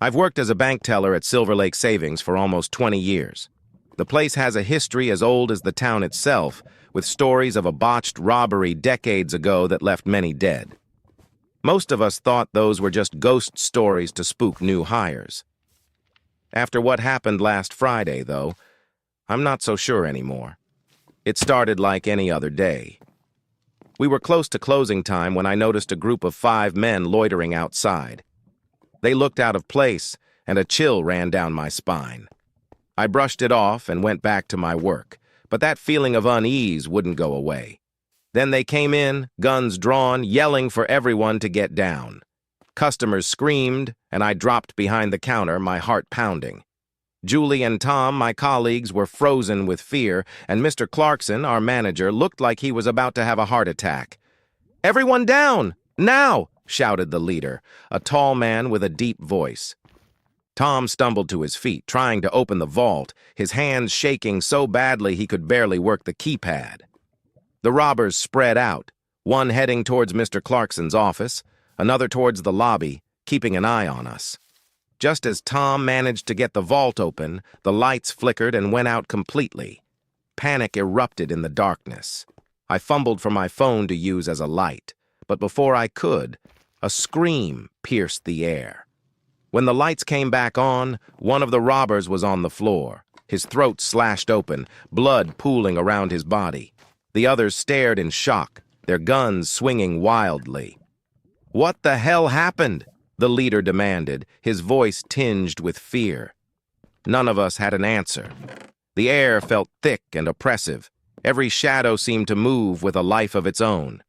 I've worked as a bank teller at Silver Lake Savings for almost 20 years. The place has a history as old as the town itself, with stories of a botched robbery decades ago that left many dead. Most of us thought those were just ghost stories to spook new hires. After what happened last Friday, though, I'm not so sure anymore. It started like any other day. We were close to closing time when I noticed a group of 5 men loitering outside. They looked out of place, and a chill ran down my spine. I brushed it off and went back to my work, but that feeling of unease wouldn't go away. Then they came in, guns drawn, yelling for everyone to get down. Customers screamed, and I dropped behind the counter, my heart pounding. Julie and Tom, my colleagues, were frozen with fear, and Mr. Clarkson, our manager, looked like he was about to have a heart attack. "Everyone down! Now!" shouted the leader, a tall man with a deep voice. Tom stumbled to his feet, trying to open the vault, his hands shaking so badly he could barely work the keypad. The robbers spread out, one heading towards Mr. Clarkson's office, another towards the lobby, keeping an eye on us. Just as Tom managed to get the vault open, the lights flickered and went out completely. Panic erupted in the darkness. I fumbled for my phone to use as a light, but before I could, a scream pierced the air. When the lights came back on, one of the robbers was on the floor, his throat slashed open, blood pooling around his body. The others stared in shock, their guns swinging wildly. "What the hell happened?" the leader demanded, his voice tinged with fear. None of us had an answer. The air felt thick and oppressive. Every shadow seemed to move with a life of its own.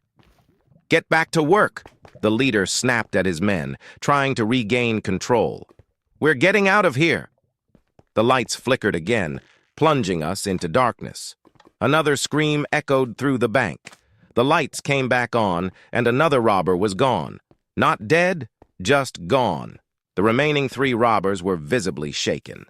"Get back to work," the leader snapped at his men, trying to regain control. "We're getting out of here." The lights flickered again, plunging us into darkness. Another scream echoed through the bank. The lights came back on, and another robber was gone. Not dead, just gone. The remaining 3 robbers were visibly shaken.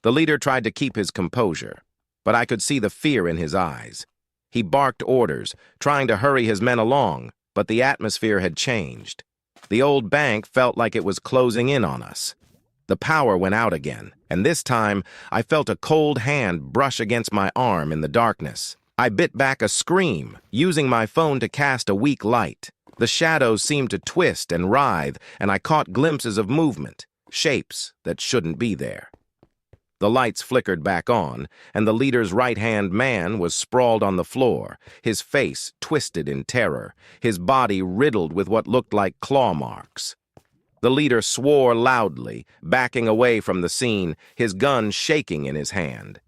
The leader tried to keep his composure, but I could see the fear in his eyes. He barked orders, trying to hurry his men along, but the atmosphere had changed. The old bank felt like it was closing in on us. The power went out again, and this time I felt a cold hand brush against my arm in the darkness. I bit back a scream, using my phone to cast a weak light. The shadows seemed to twist and writhe, and I caught glimpses of movement, shapes that shouldn't be there. The lights flickered back on, and the leader's right-hand man was sprawled on the floor, his face twisted in terror, his body riddled with what looked like claw marks. The leader swore loudly, backing away from the scene, his gun shaking in his hand.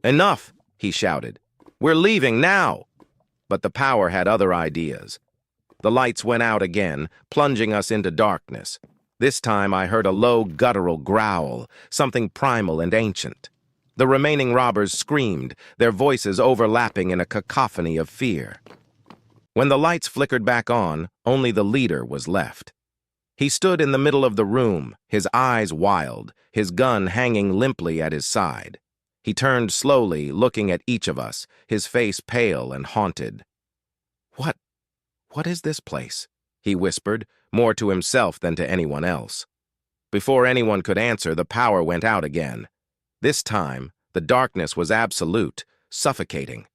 "Enough!" he shouted. "We're leaving now!" But the power had other ideas. The lights went out again, plunging us into darkness. This time I heard a low, guttural growl, something primal and ancient. The remaining robbers screamed, their voices overlapping in a cacophony of fear. When the lights flickered back on, only the leader was left. He stood in the middle of the room, his eyes wild, his gun hanging limply at his side. He turned slowly, looking at each of us, his face pale and haunted. What is this place?" he whispered, more to himself than to anyone else. Before anyone could answer, the power went out again. This time, the darkness was absolute, suffocating.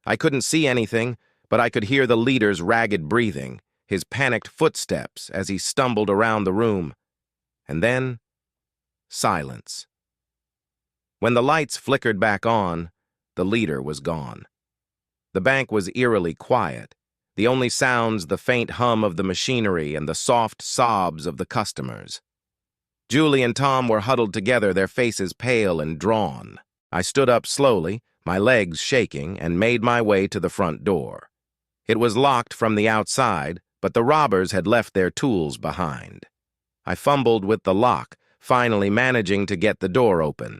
I couldn't see anything, but I could hear the leader's ragged breathing, his panicked footsteps as he stumbled around the room. And then, silence. When the lights flickered back on, the leader was gone. The bank was eerily quiet. The only sounds the faint hum of the machinery and the soft sobs of the customers. Julie and Tom were huddled together, their faces pale and drawn. I stood up slowly, my legs shaking, and made my way to the front door. It was locked from the outside, but the robbers had left their tools behind. I fumbled with the lock, finally managing to get the door open.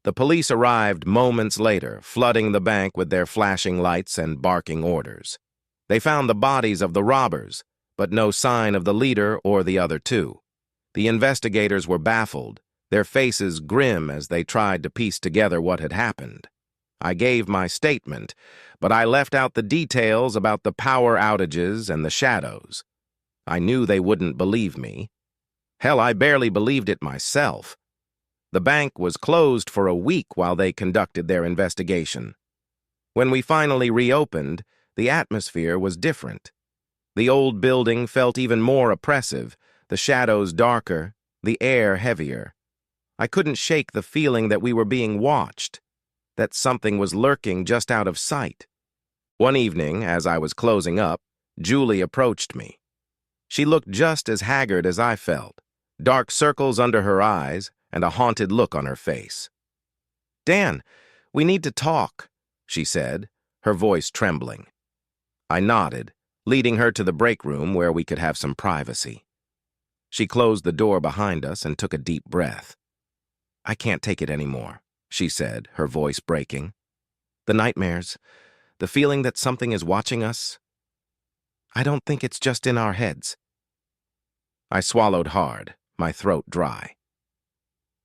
The police arrived moments later, flooding the bank with their flashing lights and barking orders. They found the bodies of the robbers, but no sign of the leader or the other 2. The investigators were baffled, their faces grim as they tried to piece together what had happened. I gave my statement, but I left out the details about the power outages and the shadows. I knew they wouldn't believe me. Hell, I barely believed it myself. The bank was closed for a week while they conducted their investigation. When we finally reopened, the atmosphere was different. The old building felt even more oppressive, the shadows darker, the air heavier. I couldn't shake the feeling that we were being watched, that something was lurking just out of sight. One evening, as I was closing up, Julie approached me. She looked just as haggard as I felt, dark circles under her eyes and a haunted look on her face. "Dan, we need to talk," she said, her voice trembling. I nodded, leading her to the break room where we could have some privacy. She closed the door behind us and took a deep breath. "I can't take it anymore," she said, her voice breaking. "The nightmares, the feeling that something is watching us. I don't think it's just in our heads." I swallowed hard, my throat dry.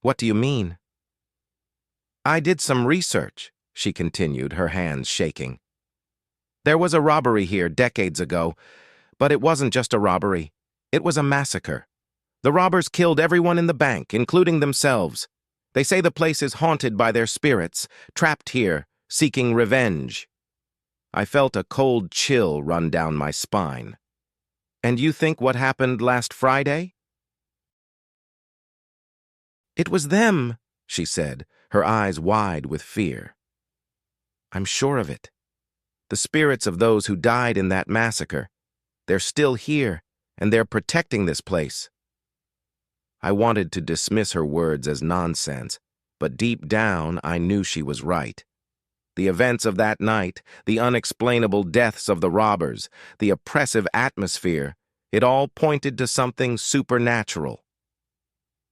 "What do you mean?" "I did some research," she continued, her hands shaking. "There was a robbery here decades ago, but it wasn't just a robbery. It was a massacre. The robbers killed everyone in the bank, including themselves. They say the place is haunted by their spirits, trapped here, seeking revenge." I felt a cold chill run down my spine. "And you think what happened last Friday?" "It was them," she said, her eyes wide with fear. "I'm sure of it. The spirits of those who died in that massacre. They're still here, and they're protecting this place." I wanted to dismiss her words as nonsense, but deep down I knew she was right. The events of that night, the unexplainable deaths of the robbers, the oppressive atmosphere, it all pointed to something supernatural.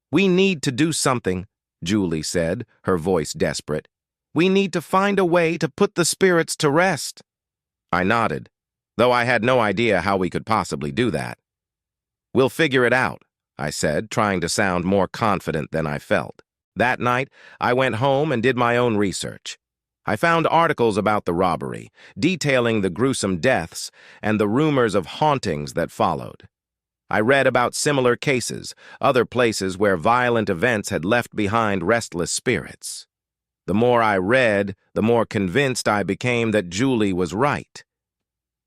"We need to do something," Julie said, her voice desperate. "We need to find a way to put the spirits to rest." I nodded, though I had no idea how we could possibly do that. "We'll figure it out," I said, trying to sound more confident than I felt. That night, I went home and did my own research. I found articles about the robbery, detailing the gruesome deaths and the rumors of hauntings that followed. I read about similar cases, other places where violent events had left behind restless spirits. The more I read, the more convinced I became that Julie was right.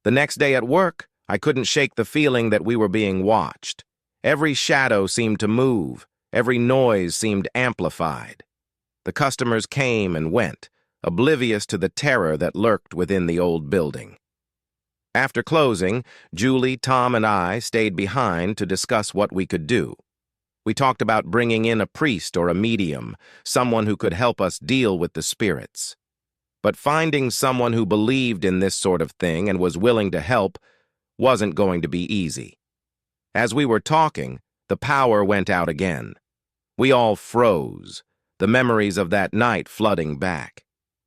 The next day at work, I couldn't shake the feeling that we were being watched. Every shadow seemed to move, every noise seemed amplified. The customers came and went, oblivious to the terror that lurked within the old building. After closing, Julie, Tom, and I stayed behind to discuss what we could do. We talked about bringing in a priest or a medium, someone who could help us deal with the spirits. But finding someone who believed in this sort of thing and was willing to help wasn't going to be easy. As we were talking, the power went out again. We all froze, the memories of that night flooding back.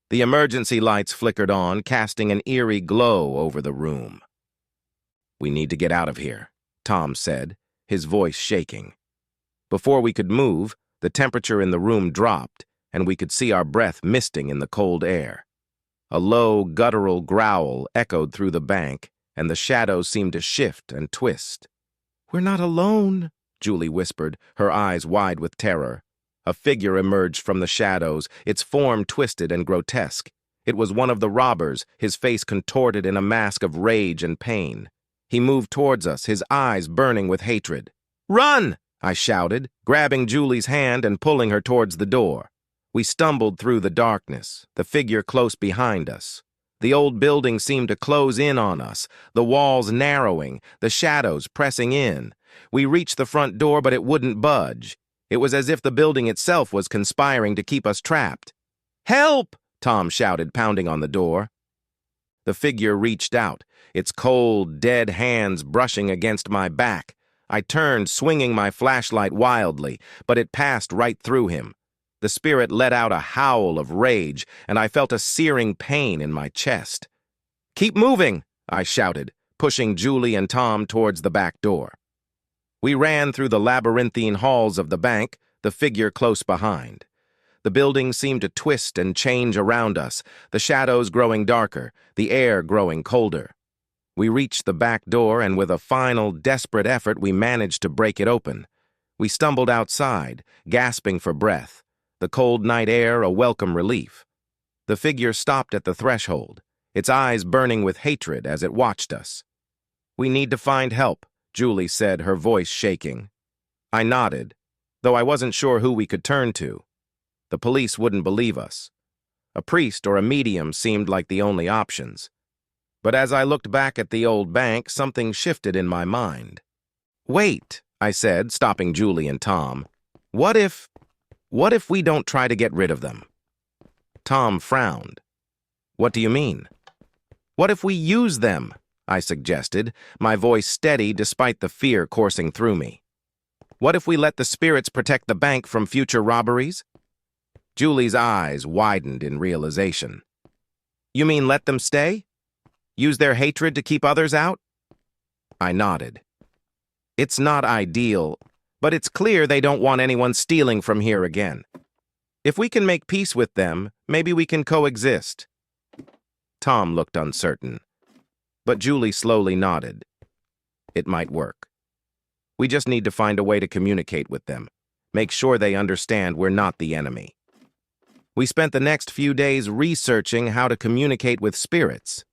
The emergency lights flickered on, casting an eerie glow over the room. "We need to get out of here," Tom said, his voice shaking. Before we could move, the temperature in the room dropped, and we could see our breath misting in the cold air. A low, guttural growl echoed through the bank, and the shadows seemed to shift and twist. "We're not alone," Julie whispered, her eyes wide with terror. A figure emerged from the shadows, its form twisted and grotesque. It was one of the robbers, his face contorted in a mask of rage and pain. He moved towards us, his eyes burning with hatred. "Run!" I shouted, grabbing Julie's hand and pulling her towards the door. We stumbled through the darkness, the figure close behind us. The old building seemed to close in on us, the walls narrowing, the shadows pressing in. We reached the front door, but it wouldn't budge. It was as if the building itself was conspiring to keep us trapped. "Help!" Tom shouted, pounding on the door. The figure reached out, its cold, dead hands brushing against my back. I turned, swinging my flashlight wildly, but it passed right through him. The spirit let out a howl of rage, and I felt a searing pain in my chest. "Keep moving!" I shouted, pushing Julie and Tom towards the back door. We ran through the labyrinthine halls of the bank, the figure close behind. The building seemed to twist and change around us, the shadows growing darker, the air growing colder. We reached the back door, and with a final, desperate effort, we managed to break it open. We stumbled outside, gasping for breath, the cold night air a welcome relief. The figure stopped at the threshold, its eyes burning with hatred as it watched us. "We need to find help," Julie said, her voice shaking. I nodded, though I wasn't sure who we could turn to. The police wouldn't believe us. A priest or a medium seemed like the only options. But as I looked back at the old bank, something shifted in my mind. "Wait," I said, stopping Julie and Tom. What if we don't try to get rid of them?" Tom frowned. "What do you mean?" "What if we use them?" I suggested, my voice steady despite the fear coursing through me. "What if we let the spirits protect the bank from future robberies?" Julie's eyes widened in realization. "You mean let them stay? Use their hatred to keep others out?" I nodded. "It's not ideal, but it's clear they don't want anyone stealing from here again. If we can make peace with them, maybe we can coexist." Tom looked uncertain, but Julie slowly nodded. "It might work. We just need to find a way to communicate with them, make sure they understand we're not the enemy." We spent the next few days researching how to communicate with spirits.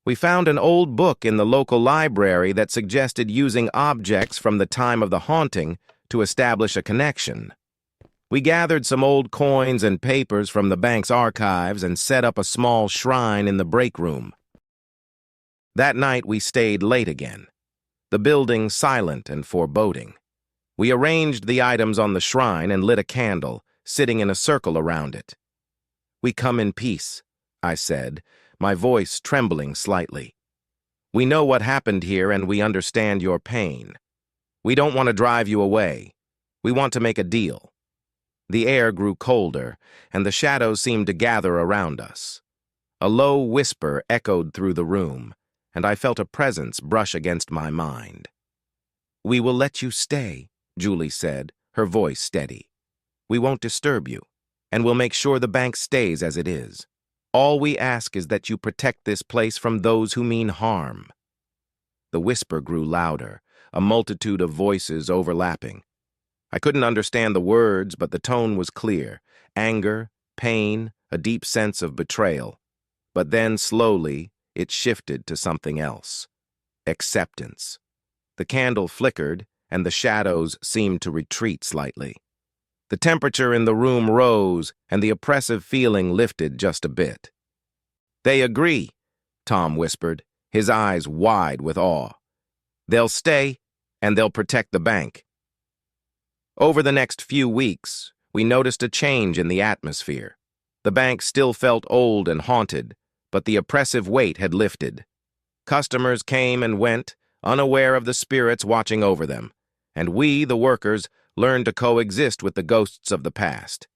We found an old book in the local library that suggested using objects from the time of the haunting to establish a connection. We gathered some old coins and papers from the bank's archives and set up a small shrine in the break room. That night we stayed late again, the building silent and foreboding. We arranged the items on the shrine and lit a candle, sitting in a circle around it. "We come in peace," I said, my voice trembling slightly. "We know what happened here and we understand your pain. We don't want to drive you away. We want to make a deal." The air grew colder, and the shadows seemed to gather around us. A low whisper echoed through the room, and I felt a presence brush against my mind. "We will let you stay," Julie said, her voice steady. "We won't disturb you, and we'll make sure the bank stays as it is. All we ask is that you protect this place from those who mean harm." The whisper grew louder, a multitude of voices overlapping. I couldn't understand the words, but the tone was clear. Anger, pain, a deep sense of betrayal. But then, slowly, it shifted to something else. Acceptance. The candle flickered, and the shadows seemed to retreat slightly. The temperature in the room rose, and the oppressive feeling lifted just a bit. "They agree," Tom whispered, his eyes wide with awe. "They'll stay, and they'll protect the bank." Over the next few weeks, we noticed a change in the atmosphere. The bank still felt old and haunted, but the oppressive weight had lifted. Customers came and went, unaware of the spirits watching over them, and we, the workers, learned to coexist with the ghosts of the past.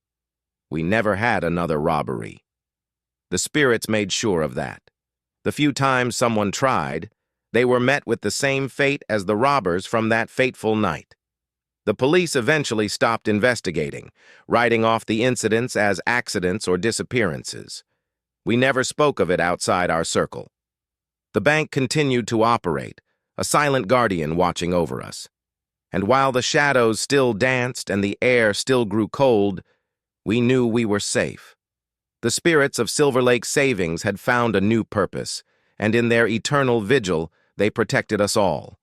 We never had another robbery. The spirits made sure of that. The few times someone tried, they were met with the same fate as the robbers from that fateful night. The police eventually stopped investigating, writing off the incidents as accidents or disappearances. We never spoke of it outside our circle. The bank continued to operate, a silent guardian watching over us. And while the shadows still danced and the air still grew cold, we knew we were safe. The spirits of Silver Lake Savings had found a new purpose, and in their eternal vigil, they protected us all.